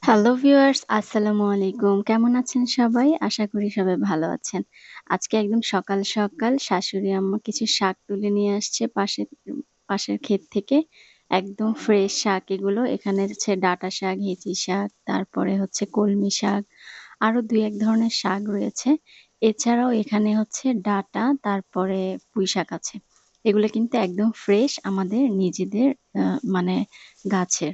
Hello viewers, আসসালামু আলাইকুম। কেমন আছেন সবাই? আশা করি সবাই ভালো আছেন। আজকে একদম সকাল, সকাল শাশুড়ি আম্মা কিছু শাক তুলে নিয়ে আসছে পাশের ক্ষেত থেকে। একদম ফ্রেশ শাক এগুলো। এখানে হচ্ছে ডাঁটা শাক, হেঁচি শাক, তারপরে হচ্ছে কলমি শাক, আরো ২-১ ধরনের শাক রয়েছে। এছাড়াও এখানে হচ্ছে ডাঁটা, তারপরে পুঁইশাক আছে। এগুলো কিন্তু একদম ফ্রেশ আমাদের নিজেদের আ মানে গাছের।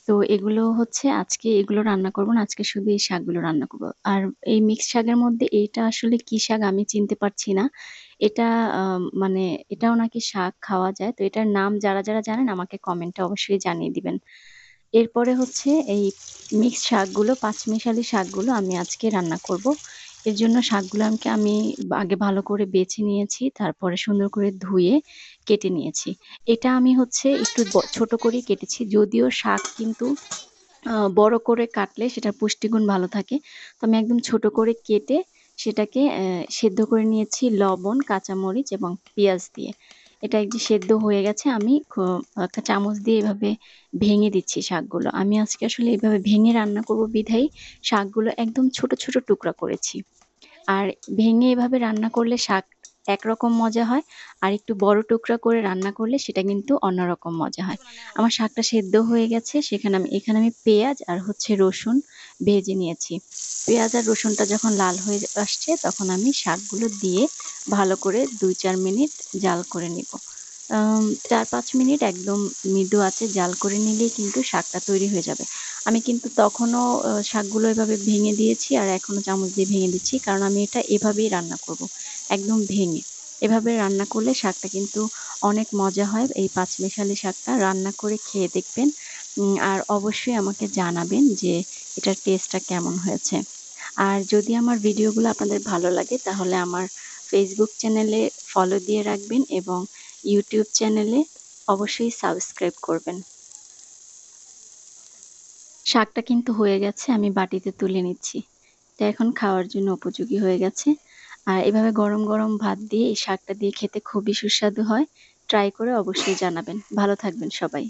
তো এগুলো হচ্ছে আজকে এগুলো রান্না করব না। আজকে শুধু এই শাকগুলো রান্না করব। আর এই মিক্স শাকের মধ্যে এইটা আসলে কি শাক আমি চিনতে পারছি না। এটা আ মানে এটাও নাকি শাক খাওয়া যায়। তো এটার নাম যারা জানেন আমাকে কমেন্টে অবশ্যই জানিয়ে দিবেন। এরপরে হচ্ছে এই মিক্সড শাকগুলো, পাঁচমিশালি শাকগুলো আমি আজকে রান্না করব। এর জন্য শাকগুলো আমি আগে ভালো করে বেছে নিয়েছি। তারপরে সুন্দর করে ধুয়ে কেটে নিয়েছি। এটা আমি হচ্ছে একটু ছোট করেই কেটেছি। যদিও শাক কিন্তু বড় করে কাটলে সেটার পুষ্টিগুণ ভালো থাকে। তো আমি একদম ছোট করে কেটে সেটাকে সেদ্ধ করে নিয়েছি লবণ, কাঁচামরিচ এবং পেঁয়াজ দিয়ে। এটা এই যে সেদ্ধ হয়ে গেছে আমি একটা চামচ দিয়ে এভাবে ভেঙে দিচ্ছি শাকগুলো। আমি আজকে আসলে এভাবে ভেঙে রান্না করব বিধায় শাকগুলো একদম ছোট, ছোট টুকরা করেছি। আর ভেঙে এভাবে রান্না করলে শাক একরকম মজা হয়। আর একটু বড় টুকরা করে রান্না করলে সেটা কিন্তু অন্যরকম মজা হয়। আমার শাকটা সেদ্ধ হয়ে গেছে এখানে আমি পেঁয়াজ আর হচ্ছে রসুন ভেজে নিয়েছি। পেঁয়াজ আর রসুনটা যখন লাল হয়ে আসছে তখন আমি শাকগুলো দিয়ে ভালো করে ২-৪ মিনিট জাল করে নিব। ৪-৫ মিনিট একদম মৃদু আঁচে জাল করে নিলেই কিন্তু শাকটা তৈরি হয়ে যাবে। আমি কিন্তু তখনও শাকগুলো এভাবে ভেঙে দিয়েছি আর এখনো চামচ দিয়ে ভেঙে দিচ্ছি। কারণ আমি এটা এভাবেই রান্না করব। একদম ভেঙে। এভাবে রান্না করলে শাকটা কিন্তু অনেক মজা হয়। এই পাঁচমিশালি শাকটা রান্না করে খেয়ে দেখবেন। আর অবশ্যই আমাকে জানাবেন যে এটার টেস্টটা কেমন হয়েছে। আর যদি আমার ভিডিওগুলো আপনাদের ভালো লাগে তাহলে আমার Facebook চ্যানেলে ফলো দিয়ে রাখবেন এবং YouTube চ্যানেলে অবশ্যই সাবস্ক্রাইব করবেন। শাকটা কিন্তু হয়ে গেছে। আমি বাটিতে তুলে নিচ্ছি। এটা এখন খাওয়ার জন্য উপযোগী হয়ে গেছে। আর এভাবে গরম, গরম ভাত দিয়ে এই শাকটা দিয়ে খেতে খুবই সুস্বাদু হয়। ট্রাই করে অবশ্যই জানাবেন। ভালো থাকবেন সবাই।